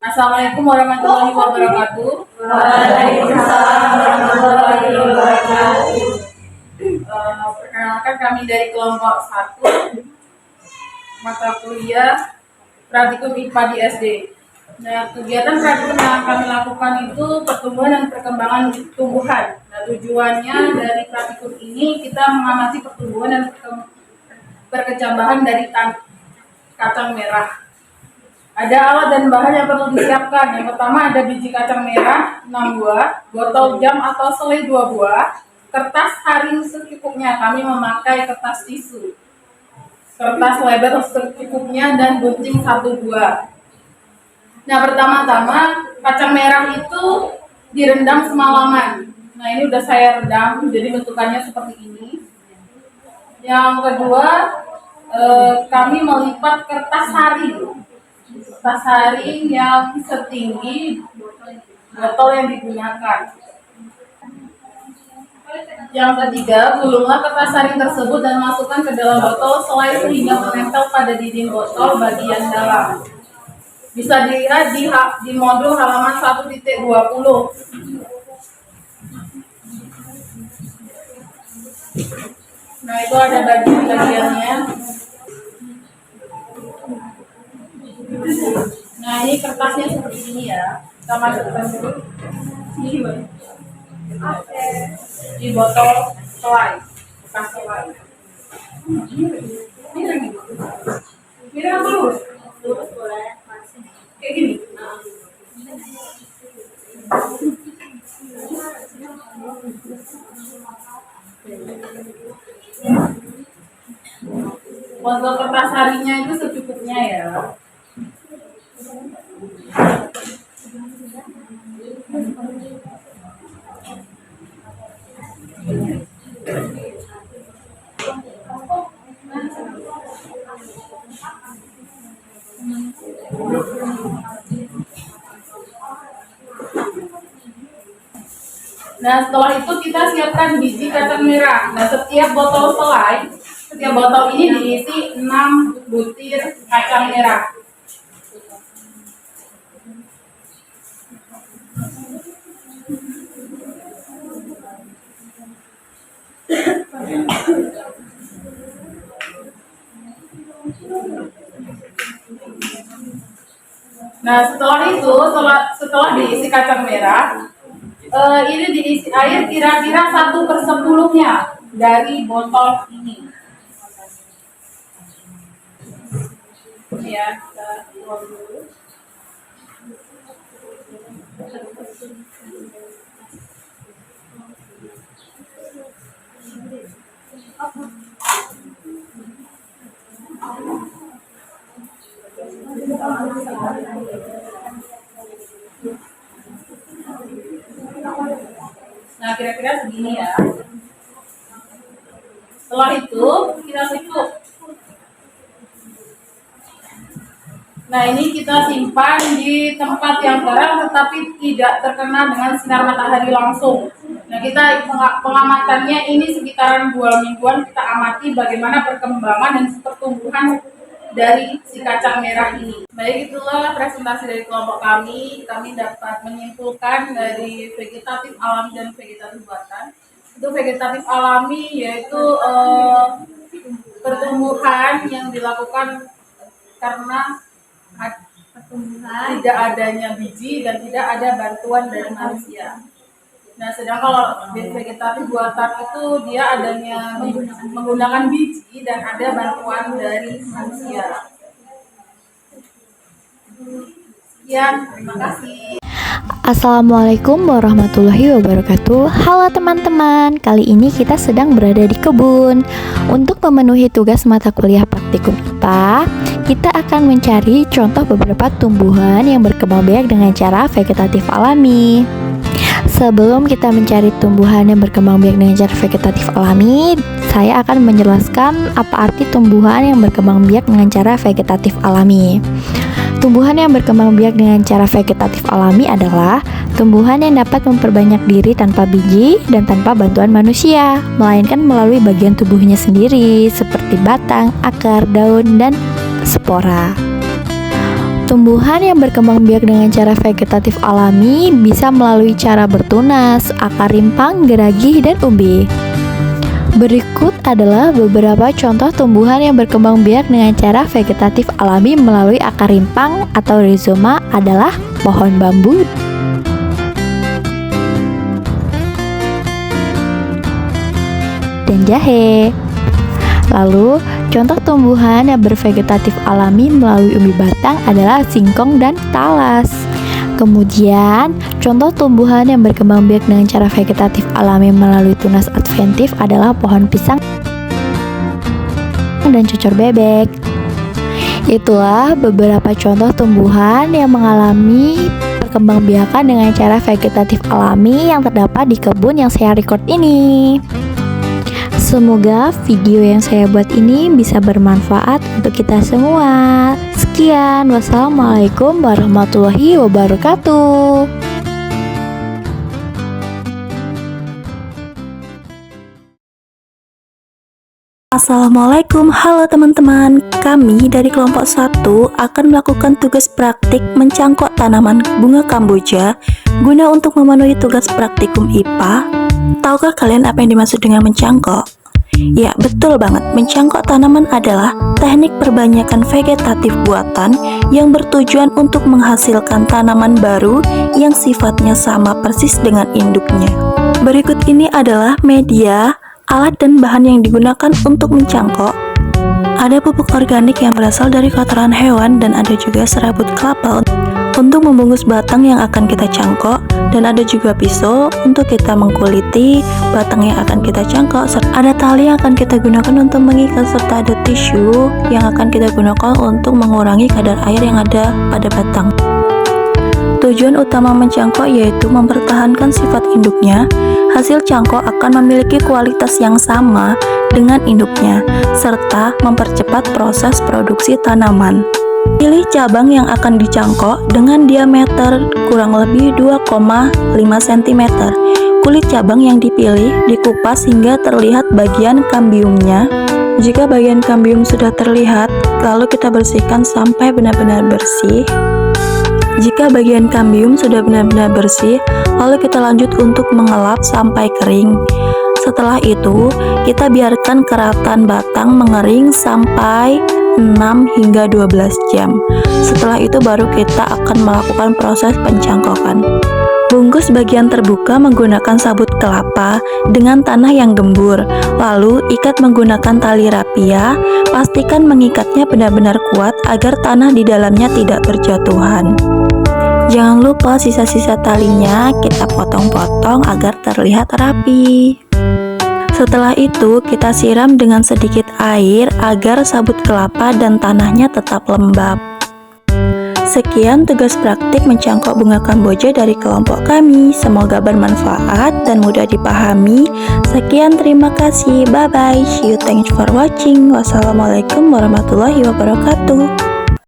Assalamualaikum warahmatullahi wabarakatuh. Waalaikumsalam warahmatullahi wabarakatuh. Perkenalkan kami dari kelompok 1 mata kuliah Praktikum IPA di SD. Nah, kegiatan praktikum yang kami lakukan itu pertumbuhan dan perkembangan tumbuhan. Nah, tujuannya dari praktikum ini kita mengamati pertumbuhan dan perkecambahan dari kacang merah. Ada alat dan bahan yang perlu disiapkan. Yang pertama ada biji kacang merah 6 buah, botol jam atau selai 2 buah, kertas haring secukupnya. Kami memakai kertas tisu, kertas lebar secukupnya, dan gunting 1 buah. Nah, pertama-tama kacang merah itu direndam semalaman. Nah, ini udah saya rendam, jadi bentukannya seperti ini. Yang kedua, kami melipat kertas haring yang setinggi botol yang digunakan. Yang ketiga, gulunglah kertas haring tersebut dan masukkan ke dalam botol selai sehingga menempel pada dinding botol bagian dalam. Bisa dilihat di modul halaman 1.20. Nah, itu ada bagian-bagiannya. Nah, ini kertasnya seperti ini ya. Kita masukkan dulu. Di botol selai, bekas selai. Ini lagi. Ini kan lurus. Lurus boleh. Kayak gini. Botol kertas harinya itu secukupnya ya. Nah, setelah itu kita siapkan biji kacang merah. Nah, setiap botol ini diisi 6 butir kacang merah. Nah, setelah diisi kacang merah, ini diisi air kira-kira 1/10-nya dari botol ini. Ya, kita tuang dulu. Nah, kira-kira segini ya. Setelah itu kita tutup. Nah, ini kita simpan di tempat yang terang tetapi tidak terkena dengan sinar matahari langsung. Nah, kita pengamatannya ini sekitaran 2 mingguan, kita amati bagaimana perkembangan dan pertumbuhan dari si kacang merah ini. Baik, itulah presentasi dari kelompok kami. Kami dapat menyimpulkan dari vegetatif alami dan vegetatif buatan. Itu vegetatif alami yaitu pertumbuhan yang dilakukan karena tidak adanya biji dan tidak ada bantuan dari manusia. Nah, sedang kalau vegetatif buatan itu dia adanya menggunakan biji dan ada bantuan dari manusia. Sekian, terima kasih. Assalamualaikum warahmatullahi wabarakatuh. Halo teman-teman, kali ini kita sedang berada di kebun. Untuk memenuhi tugas mata kuliah praktikum IPA, kita akan mencari contoh beberapa tumbuhan yang berkembang biak dengan cara vegetatif alami. Sebelum kita mencari tumbuhan yang berkembang biak dengan cara vegetatif alami, saya akan menjelaskan apa arti tumbuhan yang berkembang biak dengan cara vegetatif alami. Tumbuhan yang berkembang biak dengan cara vegetatif alami adalah tumbuhan yang dapat memperbanyak diri tanpa biji dan tanpa bantuan manusia, melainkan melalui bagian tubuhnya sendiri seperti batang, akar, daun, dan spora. Tumbuhan yang berkembang biak dengan cara vegetatif alami bisa melalui cara bertunas, akar rimpang, geragih, dan umbi. Berikut adalah beberapa contoh tumbuhan yang berkembang biak dengan cara vegetatif alami melalui akar rimpang atau rizoma adalah pohon bambu dan jahe. Lalu, contoh tumbuhan yang bervegetatif alami melalui umbi batang adalah singkong dan talas. Kemudian, contoh tumbuhan yang berkembang biak dengan cara vegetatif alami melalui tunas adventif adalah pohon pisang dan cucur bebek. Itulah beberapa contoh tumbuhan yang mengalami perkembangbiakan dengan cara vegetatif alami yang terdapat di kebun yang saya record ini. Semoga video yang saya buat ini bisa bermanfaat untuk kita semua. Sekian, wassalamualaikum warahmatullahi wabarakatuh. Assalamualaikum, halo teman-teman. Kami dari kelompok 1 akan melakukan tugas praktik mencangkok tanaman bunga kamboja guna untuk memenuhi tugas praktikum IPA. Tahukah kalian apa yang dimaksud dengan mencangkok? Ya, betul banget. Mencangkok tanaman adalah teknik perbanyakan vegetatif buatan yang bertujuan untuk menghasilkan tanaman baru yang sifatnya sama persis dengan induknya. Berikut ini adalah media, alat dan bahan yang digunakan untuk mencangkok. Ada pupuk organik yang berasal dari kotoran hewan dan ada juga serabut kelapa untuk membungkus batang yang akan kita cangkok, dan ada juga pisau untuk kita mengkuliti batang yang akan kita cangkok. Ada tali yang akan kita gunakan untuk mengikat, serta ada tisu yang akan kita gunakan untuk mengurangi kadar air yang ada pada batang. Tujuan utama mencangkok yaitu mempertahankan sifat induknya. Hasil cangkok akan memiliki kualitas yang sama dengan induknya, serta mempercepat proses produksi tanaman. Pilih cabang yang akan dicangkok dengan diameter kurang lebih 2,5 cm. Kulit cabang yang dipilih dikupas hingga terlihat bagian kambiumnya. Jika bagian kambium sudah terlihat, lalu kita bersihkan sampai benar-benar bersih. Jika bagian kambium sudah benar-benar bersih, lalu kita lanjut untuk mengelap sampai kering. Setelah itu, kita biarkan keratan batang mengering sampai 6 hingga 12 jam. Setelah itu baru kita akan melakukan proses pencangkokan. Bungkus bagian terbuka menggunakan sabut kelapa dengan tanah yang gembur. Lalu ikat menggunakan tali rapia. Pastikan mengikatnya benar-benar kuat agar tanah di dalamnya tidak berjatuhan. Jangan lupa sisa-sisa talinya kita potong-potong agar terlihat rapi. Setelah itu, kita siram dengan sedikit air agar sabut kelapa dan tanahnya tetap lembab. Sekian tugas praktik mencangkok bunga kamboja dari kelompok kami. Semoga bermanfaat dan mudah dipahami. Sekian, terima kasih. Bye-bye. See you. Thanks for watching. Wassalamualaikum warahmatullahi wabarakatuh.